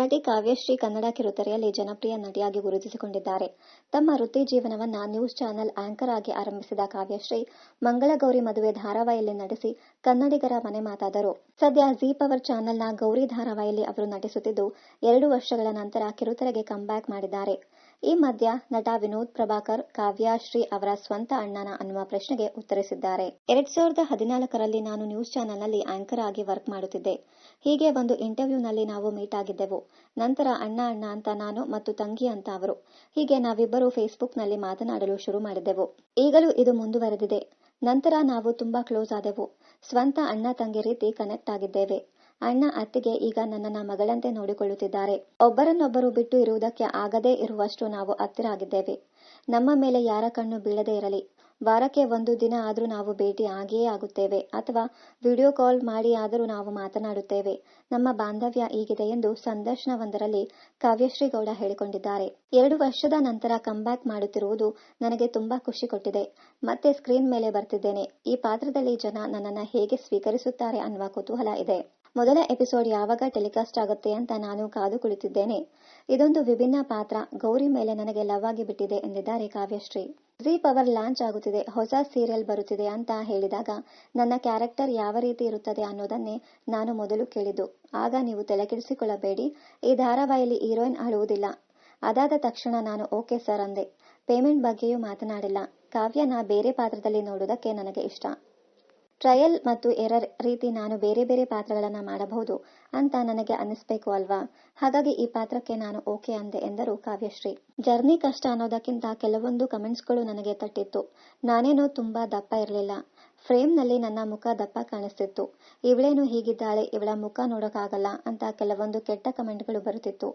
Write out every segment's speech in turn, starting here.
ನಟಿ ಕಾವ್ಯಶ್ರೀ ಕನ್ನಡ ಕಿರುತೆರೆಯಲ್ಲಿ ಜನಪ್ರಿಯ ನಟಿಯಾಗಿ ಗುರುತಿಸಿಕೊಂಡಿದ್ದಾರೆ. ತಮ್ಮ ವೃತ್ತಿ ಜೀವನವನ್ನ ನ್ಯೂಸ್ ಚಾನೆಲ್ ಆಂಕರ್ ಆಗಿ ಆರಂಭಿಸಿದ ಕಾವ್ಯಶ್ರೀ ಮಂಗಳಗೌರಿ ಮದುವೆ ಧಾರಾವಾಹಿಯಲ್ಲಿ ನಟಿಸಿ ಕನ್ನಡಿಗರ ಮನೆ ಮಾತಾದರು. ಸದ್ಯ ಜೀ ಪವರ್ ಚಾನೆಲ್ನ ಗೌರಿ ಧಾರಾವಾಹಿಯಲ್ಲಿ ಅವರು ನಟಿಸುತ್ತಿದ್ದು 2 ವರ್ಷಗಳ ನಂತರ ಕಿರುತೆರೆಗೆ ಕಮ್ಬ್ಯಾಕ್ ಮಾಡಿದ್ದಾರೆ. ಈ ಮಧ್ಯ ನಟ ವಿನೋದ್ ಪ್ರಭಾಕರ್ ಕಾವ್ಯಶ್ರೀ ಅವರ ಸ್ವಂತ ಅಣ್ಣನ ಅನ್ನುವ ಪ್ರಶ್ನೆಗೆ ಉತ್ತರಿಸಿದ್ದಾರೆ. 2014ರಲ್ಲಿ ನಾನು ನ್ಯೂಸ್ ಚಾನೆಲ್ನಲ್ಲಿ ಆಂಕರ್ ಆಗಿ ವರ್ಕ್ ಮಾಡುತ್ತಿದ್ದೆ. ಹೀಗೆ ಒಂದು ಇಂಟರ್ವ್ಯೂನಲ್ಲಿ ನಾವು ಮೀಟ್ ಆಗಿದ್ದೆವು. ನಂತರ ಅಣ್ಣ ಅಂತ ನಾನು ಮತ್ತು ತಂಗಿ ಅಂತ ಅವರು. ಹೀಗೆ ನಾವಿಬ್ಬರು ಫೇಸ್ಬುಕ್ನಲ್ಲಿ ಮಾತನಾಡಲು ಶುರು ಮಾಡಿದ್ದೆವು. ಈಗಲೂ ಇದು ಮುಂದುವರೆದಿದೆ. ನಂತರ ನಾವು ತುಂಬಾ ಕ್ಲೋಸ್ ಆದೆವು. ಸ್ವಂತ ಅಣ್ಣ ತಂಗಿ ರೀತಿ ಕನೆಕ್ಟ್ ಆಗಿದ್ದೇವೆ. ಅಣ್ಣ ಅತ್ತಿಗೆ ಈಗ ನನ್ನನ್ನ ಮಗಳಂತೆ ನೋಡಿಕೊಳ್ಳುತ್ತಿದ್ದಾರೆ. ಒಬ್ಬರನ್ನೊಬ್ಬರು ಬಿಟ್ಟು ಇರುವುದಕ್ಕೆ ಆಗದೇ ಇರುವಷ್ಟು ನಾವು ಹತ್ತಿರ ಆಗಿದ್ದೇವೆ. ನಮ್ಮ ಮೇಲೆ ಯಾರ ಕಣ್ಣು ಬೀಳದೇ ಇರಲಿ. ವಾರಕ್ಕೆ 1 ದಿನ ಆದ್ರೂ ನಾವು ಭೇಟಿ ಆಗಿಯೇ ಆಗುತ್ತೇವೆ ಅಥವಾ ವಿಡಿಯೋ ಕಾಲ್ ಮಾಡಿ ಆದರೂ ನಾವು ಮಾತನಾಡುತ್ತೇವೆ. ನಮ್ಮ ಬಾಂಧವ್ಯ ಹೀಗಿದೆ ಎಂದು ಸಂದರ್ಶನವೊಂದರಲ್ಲಿ ಕಾವ್ಯಶ್ರೀ ಗೌಡ ಹೇಳಿಕೊಂಡಿದ್ದಾರೆ. 2 ವರ್ಷದ ನಂತರ ಕಮ್ಬ್ಯಾಕ್ ಮಾಡುತ್ತಿರುವುದು ನನಗೆ ತುಂಬಾ ಖುಷಿ ಕೊಟ್ಟಿದೆ. ಮತ್ತೆ ಸ್ಕ್ರೀನ್ ಮೇಲೆ ಬರ್ತಿದ್ದೇನೆ. ಈ ಪಾತ್ರದಲ್ಲಿ ಜನ ನನ್ನನ್ನ ಹೇಗೆ ಸ್ವೀಕರಿಸುತ್ತಾರೆ ಅನ್ನುವ ಕುತೂಹಲ ಇದೆ. ಮೊದಲ ಎಪಿಸೋಡ್ ಯಾವಾಗ ಟೆಲಿಕಾಸ್ಟ್ ಆಗುತ್ತೆ ಅಂತ ನಾನು ಕಾದು ಕುಳಿತಿದ್ದೇನೆ. ಇದೊಂದು ವಿಭಿನ್ನ ಪಾತ್ರ. ಗೌರಿ ಮೇಲೆ ನನಗೆ ಲವ್ ಆಗಿ ಬಿಟ್ಟಿದೆ ಎಂದಿದ್ದಾರೆ ಕಾವ್ಯಶ್ರೀ. ಜೀ ಪವರ್ ಲಾಂಚ್ ಆಗುತ್ತಿದೆ, ಹೊಸ ಸೀರಿಯಲ್ ಬರುತ್ತಿದೆ ಅಂತ ಹೇಳಿದಾಗ ನನ್ನ ಕ್ಯಾರೆಕ್ಟರ್ ಯಾವ ರೀತಿ ಇರುತ್ತದೆ ಅನ್ನೋದನ್ನೇ ನಾನು ಮೊದಲು ಕೇಳಿದ್ದು. ಆಗ ನೀವು ತಲೆಕೆಡಿಸಿಕೊಳ್ಳಬೇಡಿ, ಈ ಧಾರಾವಾಹಿಯಲ್ಲಿ ಹೀರೋಯಿನ್ ಅಳುವುದಿಲ್ಲ. ಅದಾದ ತಕ್ಷಣ ನಾನು ಓಕೆ ಸರ್ ಅಂದೆ. ಪೇಮೆಂಟ್ ಬಗ್ಗೆಯೂ ಮಾತನಾಡಿಲ್ಲ. ಕಾವ್ಯನ ಬೇರೆ ಪಾತ್ರದಲ್ಲಿ ನೋಡುವುದಕ್ಕೆ ನನಗೆ ಇಷ್ಟ. ಟ್ರಯಲ್ ಮತ್ತು ಎರರ್ ರೀತಿ ನಾನು ಬೇರೆ ಬೇರೆ ಪಾತ್ರಗಳನ್ನ ಮಾಡಬಹುದು ಅಂತ ನನಗೆ ಅನ್ನಿಸ್ಬೇಕು ಅಲ್ವಾ. ಹಾಗಾಗಿ ಈ ಪಾತ್ರಕ್ಕೆ ನಾನು ಓಕೆ ಅಂದೆ ಎಂದರು ಕಾವ್ಯಶ್ರೀ. ಜರ್ನಿ ಕಷ್ಟ ಅನ್ನೋದಕ್ಕಿಂತ ಕೆಲವೊಂದು ಕಮೆಂಟ್ಸ್ಗಳು ನನಗೆ ತಟ್ಟಿತ್ತು. ನಾನೇನೋ ತುಂಬಾ ದಪ್ಪ ಇರಲಿಲ್ಲ. ಫ್ರೇಮ್ನಲ್ಲಿ ನನ್ನ ಮುಖ ದಪ್ಪ ಕಾಣಿಸ್ತಿತ್ತು. ಇವಳೇನು ಹೀಗಿದ್ದಾಳೆ, ಇವಳ ಮುಖ ನೋಡೋಕ್ಕಾಗಲ್ಲ ಅಂತ ಕೆಲವೊಂದು ಕೆಟ್ಟ ಕಮೆಂಟ್ಗಳು ಬರುತ್ತಿತ್ತು.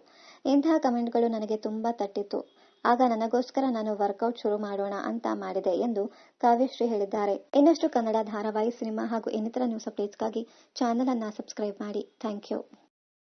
ಇಂತಹ ಕಮೆಂಟ್ಗಳು ನನಗೆ ತುಂಬಾ ತಟ್ಟಿತ್ತು. ಆಗ ನನಗೋಸ್ಕರ ನಾನು ವರ್ಕೌಟ್ ಶುರು ಮಾಡೋಣ ಅಂತ ಮಾಡಿದೆ ಎಂದು ಕಾವ್ಯಶ್ರೀ ಹೇಳಿದ್ದಾರೆ. ಇನ್ನಷ್ಟು ಕನ್ನಡ ಧಾರಾವಾಹಿ, ಸಿನಿಮಾ ಹಾಗೂ ಇನ್ನಿತರ ನ್ಯೂಸ್ ಅಪ್ಡೇಟ್ಸ್ಗಾಗಿ ಚಾನೆಲ್ ಅನ್ನ ಸಬ್ಸ್ಕ್ರೈಬ್ ಮಾಡಿ. Thank you.